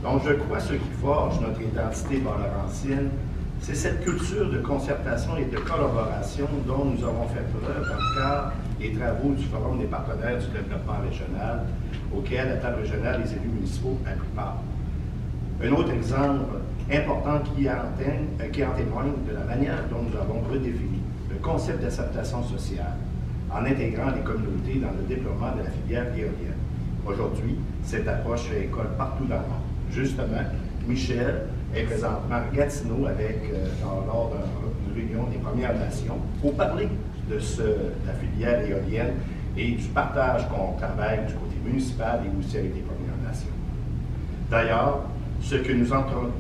Donc, je crois ce qui forge notre identité bar-laurentienne, c'est cette culture de concertation et de collaboration dont nous avons fait preuve dans le cadre des travaux du Forum des partenaires du développement régional, auquel la table régionale les élus municipaux a pris part. Un autre exemple important qui en témoigne de la manière dont nous avons redéfini le concept d'acceptation sociale en intégrant les communautés dans le développement de la filière éolienne. Aujourd'hui, cette approche fait école partout dans le monde. Justement, Michel est présentement à Gatineau lors d'une réunion des Premières Nations pour parler de la filière éolienne et du partage qu'on travaille du côté municipal et aussi avec les Premières Nations. D'ailleurs, ce que nous entretenons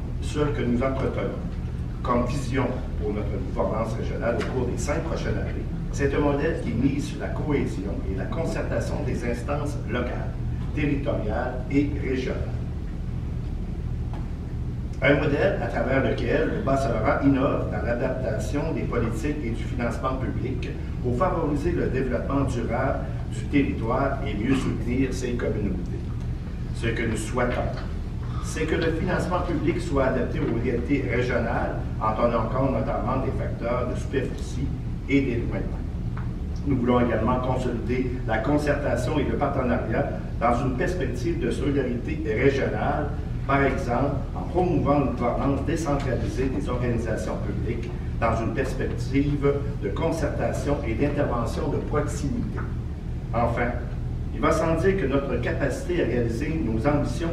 comme vision pour notre gouvernance régionale au cours des 5 prochaines années, c'est un modèle qui mise sur la cohésion et la concertation des instances locales, territoriales et régionales. Un modèle à travers lequel le Bas-Saint-Laurent innove dans l'adaptation des politiques et du financement public pour favoriser le développement durable du territoire et mieux soutenir ses communautés. Ce que nous souhaitons, c'est que le financement public soit adapté aux réalités régionales en tenant compte notamment des facteurs de superficie et d'éloignement. Nous voulons également consolider la concertation et le partenariat dans une perspective de solidarité régionale, par exemple en promouvant une gouvernance décentralisée des organisations publiques dans une perspective de concertation et d'intervention de proximité. Enfin, il va sans dire que notre capacité à réaliser nos ambitions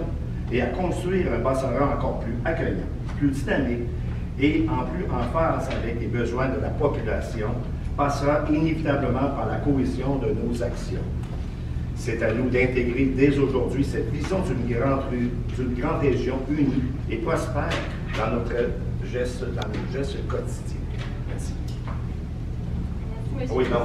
et à construire un Bas-Saint-Laurent encore plus accueillant, plus dynamique et plus en phase avec les besoins de la population passera inévitablement par la cohésion de nos actions. C'est à nous d'intégrer dès aujourd'hui cette vision d'une grande région unie et prospère dans nos gestes quotidiens. Merci. Merci, Oui, non.